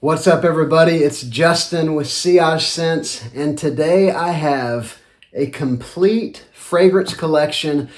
What's up, everybody? It's Justin with Sillage Scents, and today I have a complete fragrance collection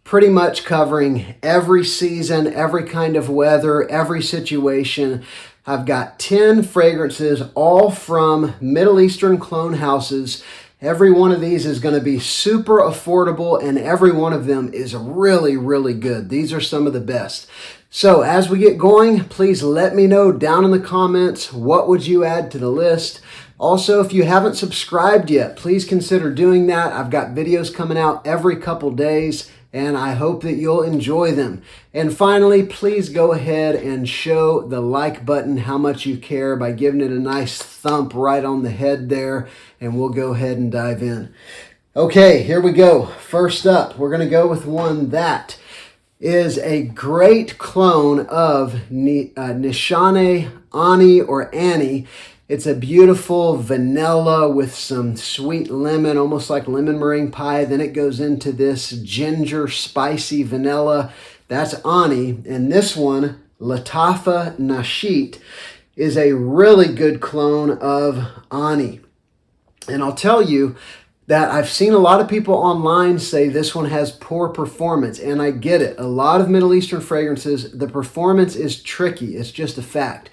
pretty much covering every season, every kind of weather, every situation. I've got 10 fragrances, all from Middle Eastern clone houses. Every one of these is going to be super affordable, and every one of them is really, really good. These are some of the best. So as we get going, please let me know down in the comments, what would you add to the list? Also, if you haven't subscribed yet, please consider doing that. I've got videos coming out every couple days, and I hope that you'll enjoy them. And finally, please go ahead and show the like button how much you care by giving it a nice thump right on the head there, and we'll go ahead and dive in. Okay, here we go. First up, we're going to go with one that is a great clone of Nishane Ani or Annie. It's a beautiful vanilla with some sweet lemon, almost like lemon meringue pie. Then it goes into this ginger spicy vanilla. That's Ani. And this one, Latafa Nashit, is a really good clone of Ani. And I'll tell you that I've seen a lot of people online say this one has poor performance, and I get it. A lot of Middle Eastern fragrances, the performance is tricky. It's just a fact.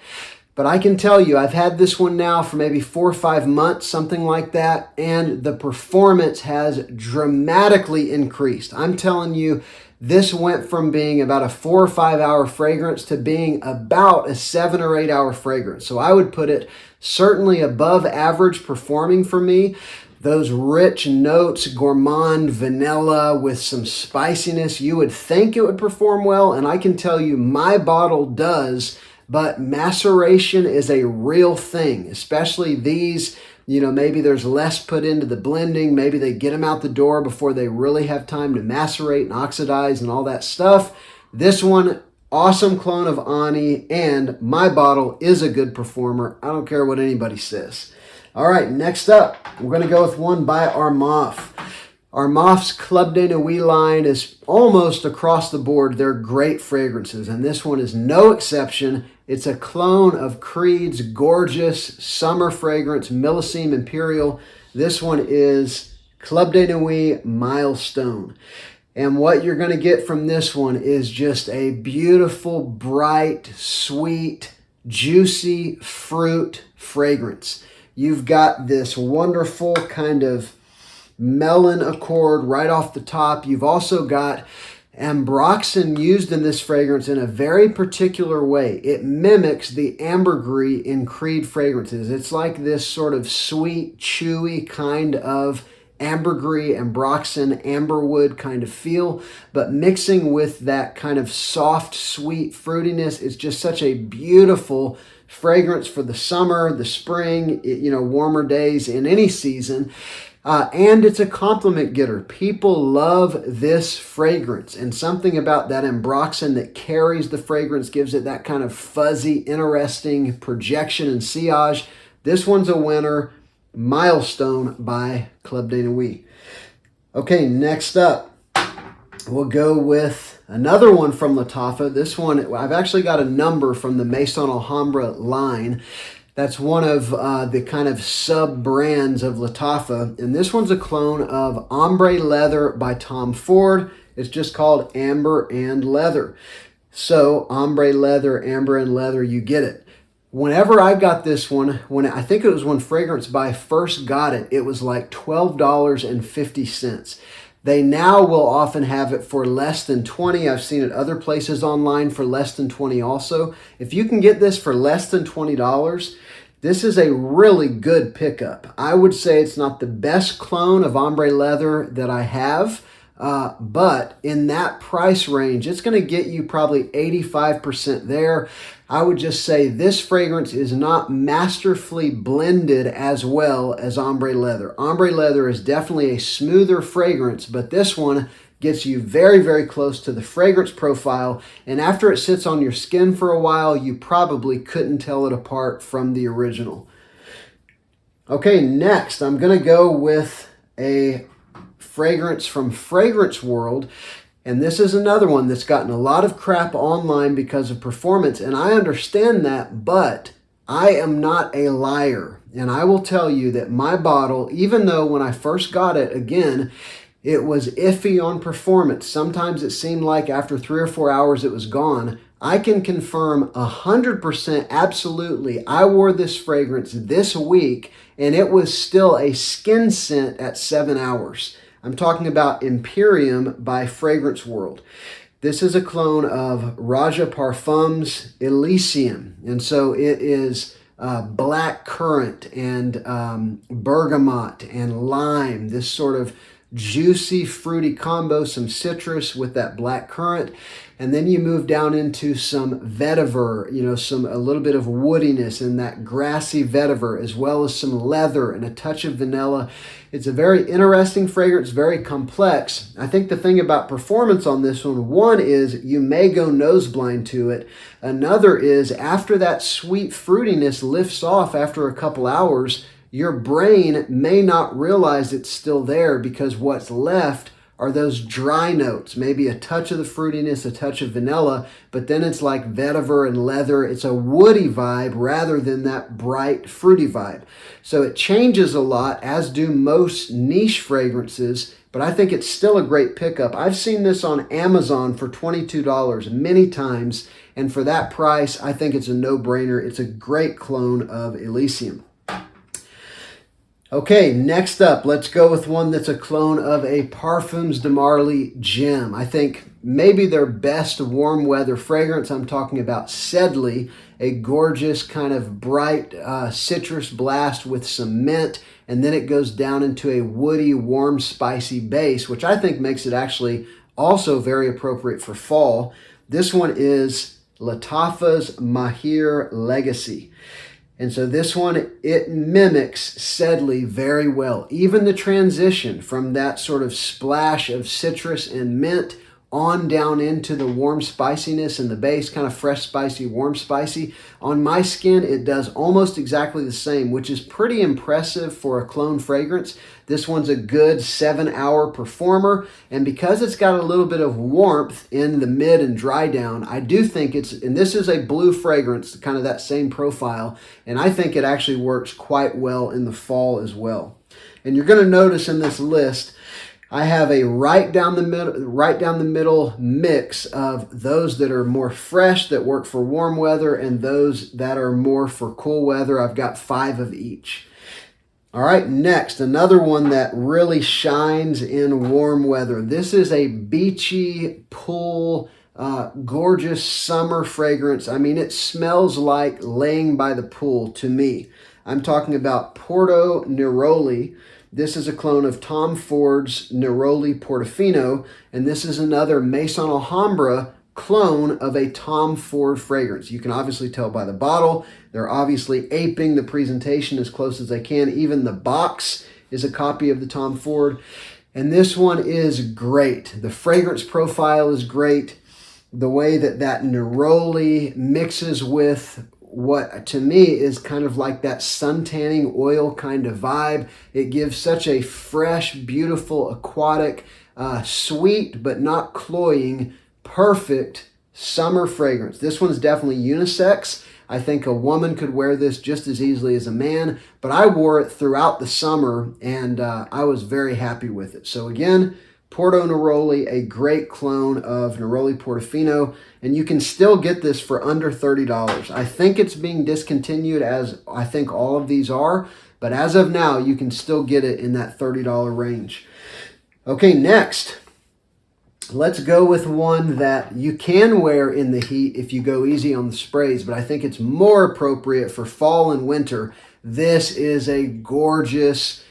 But I can tell you, I've had this one now for maybe 4 or 5 months, something like that, and the performance has dramatically increased. I'm telling you, this went from being about a 4 or 5 hour fragrance to being about a 7 or 8 hour fragrance. So I would put it certainly above average performing for me. Those rich notes, gourmand vanilla with some spiciness, you would think it would perform well, and I can tell you my bottle does, but maceration is a real thing, especially these. Maybe there's less put into the blending, maybe they get them out the door before they really have time to macerate and oxidize and all that stuff. This one, awesome clone of Ani, and my bottle is a good performer. I don't care what anybody says. All right, next up, we're going to go with one by Armaf. Armaf's Club de Nuit line is almost across the board. They're great fragrances, and this one is no exception. It's a clone of Creed's gorgeous summer fragrance, Millesime Imperial. This one is Club de Nuit Milestone. And what you're going to get from this one is just a beautiful, bright, sweet, juicy fruit fragrance. You've got this wonderful kind of melon accord right off the top. You've also got ambroxan used in this fragrance in a very particular way. It mimics the ambergris in Creed fragrances. It's like this sort of sweet, chewy kind of ambergris, ambroxan, amberwood kind of feel, but mixing with that kind of soft, sweet fruitiness is just such a beautiful fragrance for the summer, the spring, warmer days in any season. And it's a compliment getter. People love this fragrance, and something about that ambroxan that carries the fragrance gives it that kind of fuzzy, interesting projection and sillage. This one's a winner. Milestone by Club de Nuit. Okay, next up, we'll go with another one from Latafa. This one, I've actually got a number from the Maison Alhambra line. That's one of the kind of sub-brands of Latafa. And this one's a clone of Ombre Leather by Tom Ford. It's just called Amber and Leather. So, Ombre Leather, Amber and Leather, you get it. Whenever I got this one, I think it was when Fragrance By first got it, it was like $12.50. They now will often have it for less than $20. I've seen it other places online for less than $20 also. If you can get this for less than $20, this is a really good pickup. I would say it's not the best clone of Ombre Leather that I have, but in that price range, it's going to get you probably 85% there. I would just say this fragrance is not masterfully blended as well as Ombre Leather. Ombre Leather is definitely a smoother fragrance, but this one gets you very, very close to the fragrance profile. And after it sits on your skin for a while, you probably couldn't tell it apart from the original. Okay, next I'm going to go with a fragrance from Fragrance World. And this is another one that's gotten a lot of crap online because of performance. And I understand that, but I am not a liar, and I will tell you that my bottle, even though when I first got it, again, it was iffy on performance. Sometimes it seemed like after 3 or 4 hours it was gone. I can confirm 100% absolutely I wore this fragrance this week and it was still a skin scent at 7 hours. I'm talking about Imperium by Fragrance World. This is a clone of Raja Parfums Elysium. And so it is black currant and bergamot and lime, this sort of juicy, fruity combo, some citrus with that black currant. And then you move down into some vetiver, a little bit of woodiness and that grassy vetiver, as well as some leather and a touch of vanilla. It's a very interesting fragrance, very complex. I think the thing about performance on this one is you may go nose blind to it. Another is after that sweet fruitiness lifts off after a couple hours, your brain may not realize it's still there because what's left are those dry notes, maybe a touch of the fruitiness, a touch of vanilla, but then it's like vetiver and leather. It's a woody vibe rather than that bright fruity vibe. So it changes a lot, as do most niche fragrances, but I think it's still a great pickup. I've seen this on Amazon for $22 many times, and for that price, I think it's a no-brainer. It's a great clone of Elysium. Okay, next up, let's go with one that's a clone of a Parfums de Marly gem. I think maybe their best warm weather fragrance. I'm talking about Sedley, a gorgeous kind of bright citrus blast with some mint, and then it goes down into a woody, warm, spicy base, which I think makes it actually also very appropriate for fall. This one is Lattafa's Mahir Legacy. And so this one, it mimics Sedley very well. Even the transition from that sort of splash of citrus and mint on down into the warm spiciness and the base, kind of fresh, spicy, warm, spicy. On my skin, it does almost exactly the same, which is pretty impressive for a clone fragrance. This one's a good 7-hour performer, and because it's got a little bit of warmth in the mid and dry down, I do think and this is a blue fragrance, kind of that same profile, and I think it actually works quite well in the fall as well. And you're going to notice in this list, I have a right down the middle mix of those that are more fresh that work for warm weather and those that are more for cool weather. I've got 5 of each. All right, next, another one that really shines in warm weather. This is a beachy pool, gorgeous summer fragrance. I mean, it smells like laying by the pool to me. I'm talking about Porto Neroli. This is a clone of Tom Ford's Neroli Portofino, and this is another Maison Alhambra clone of a Tom Ford fragrance. You can obviously tell by the bottle. They're obviously aping the presentation as close as they can. Even the box is a copy of the Tom Ford. And this one is great. The fragrance profile is great. The way that Neroli mixes with what to me is kind of like that sun-tanning oil kind of vibe. It gives such a fresh, beautiful, aquatic, sweet but not cloying, perfect summer fragrance. This one's definitely unisex. I think a woman could wear this just as easily as a man, but I wore it throughout the summer and I was very happy with it. So again, Porto Neroli, a great clone of Neroli Portofino, and you can still get this for under $30. I think it's being discontinued, as I think all of these are, but as of now, you can still get it in that $30 range. Okay, next, let's go with one that you can wear in the heat if you go easy on the sprays, but I think it's more appropriate for fall and winter. This is a gorgeous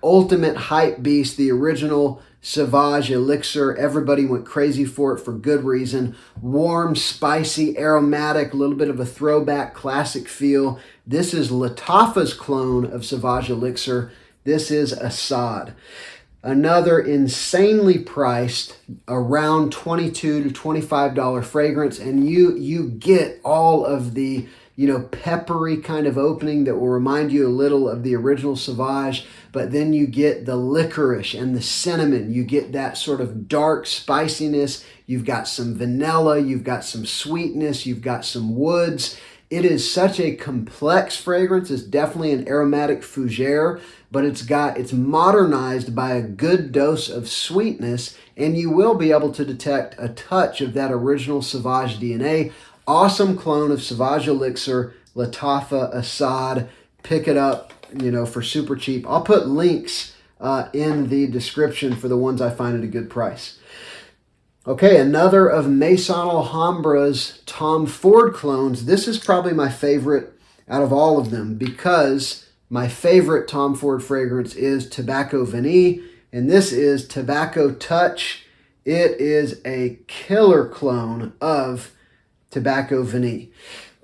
ultimate hype beast, the original Sauvage Elixir. Everybody went crazy for it for good reason. Warm, spicy, aromatic, a little bit of a throwback classic feel. This is Lattafa's clone of Sauvage Elixir. This is Assad. Another insanely priced, around $22 to $25 fragrance, and you get all of the peppery kind of opening that will remind you a little of the original Sauvage, but then you get the licorice and the cinnamon. You get that sort of dark spiciness. You've got some vanilla. You've got some sweetness. You've got some woods. It is such a complex fragrance. It's definitely an aromatic fougere, but it's modernized by a good dose of sweetness, and you will be able to detect a touch of that original Sauvage DNA. Awesome clone of Sauvage Elixir, Latafa, Assad. Pick it up, for super cheap. I'll put links in the description for the ones I find at a good price. Okay, another of Maison Alhambra's Tom Ford clones. This is probably my favorite out of all of them because my favorite Tom Ford fragrance is Tobacco Vanille, and this is Tobacco Touch. It is a killer clone of Tobacco Vanille.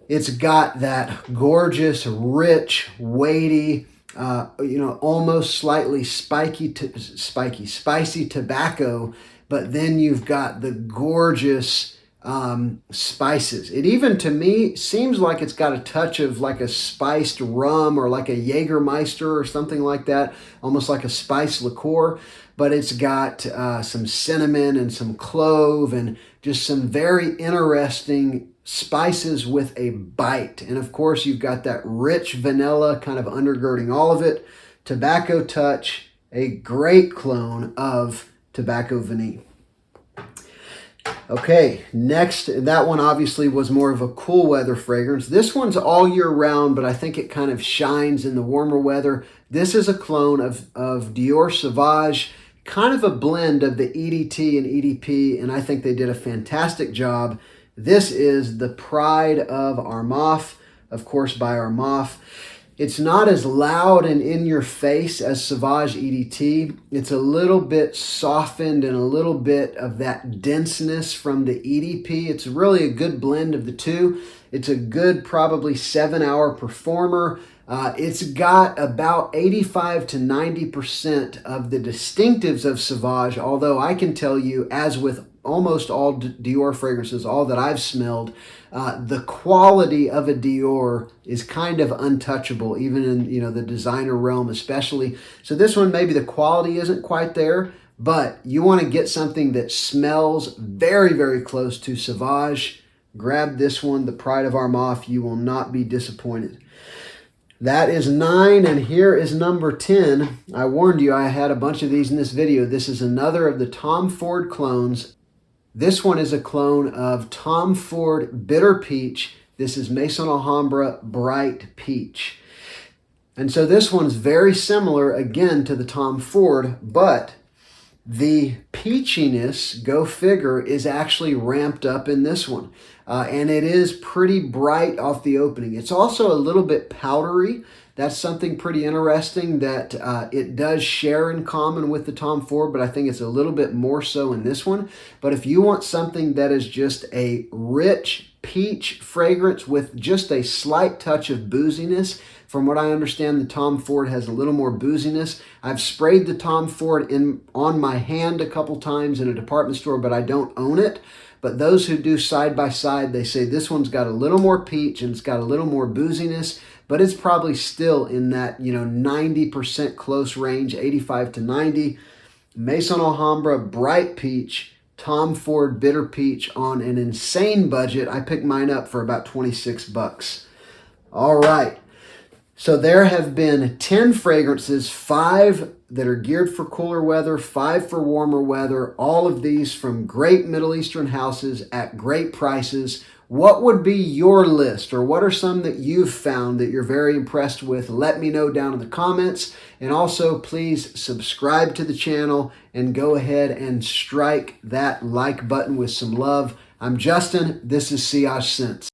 It's got that gorgeous, rich, weighty, almost slightly spicy tobacco, but then you've got the gorgeous spices. It even, to me, seems like it's got a touch of like a spiced rum or like a Jägermeister or something like that, almost like a spiced liqueur, but it's got some cinnamon and some clove and just some very interesting spices with a bite. And of course, you've got that rich vanilla kind of undergirding all of it. Tobacco Touch, a great clone of Tobacco Vanille. Okay, next, that one obviously was more of a cool weather fragrance. This one's all year round, but I think it kind of shines in the warmer weather. This is a clone of Dior Sauvage, kind of a blend of the EDT and EDP, and I think they did a fantastic job. This is the Pride of Armaf, of course, by Armaf. It's not as loud and in your face as Sauvage EDT. It's a little bit softened and a little bit of that denseness from the EDP. It's really a good blend of the two. It's a good, probably 7-hour performer. It's got about 85 to 90% of the distinctives of Sauvage, although I can tell you, as with almost all Dior fragrances, all that I've smelled, the quality of a Dior is kind of untouchable, even in the designer realm especially. So this one, maybe the quality isn't quite there, but you want to get something that smells very, very close to Sauvage. Grab this one, the Pride of Armaf. You will not be disappointed. That is 9, and here is number 10. I warned you I had a bunch of these in this video. This is another of the Tom Ford clones. This one is a clone of Tom Ford Bitter Peach. This is Maison Alhambra Bright Peach. And so this one's very similar, again, to the Tom Ford, but the peachiness, go figure, is actually ramped up in this one. And it is pretty bright off the opening. It's also a little bit powdery. That's something pretty interesting that it does share in common with the Tom Ford, but I think it's a little bit more so in this one. But if you want something that is just a rich peach fragrance with just a slight touch of booziness, from what I understand, the Tom Ford has a little more booziness. I've sprayed the Tom Ford on my hand a couple times in a department store, but I don't own it. But those who do side by side, they say this one's got a little more peach and it's got a little more booziness, but it's probably still in that 90% close range, 85 to 90. Maison Alhambra Bright Peach, Tom Ford Bitter Peach on an insane budget. I picked mine up for about 26 bucks. All right. So there have been 10 fragrances, 5 that are geared for cooler weather, 5 for warmer weather, all of these from great Middle Eastern houses at great prices. What would be your list, or what are some that you've found that you're very impressed with? Let me know down in the comments. And also, please subscribe to the channel and go ahead and strike that like button with some love. I'm Justin. This is Sillage Scents.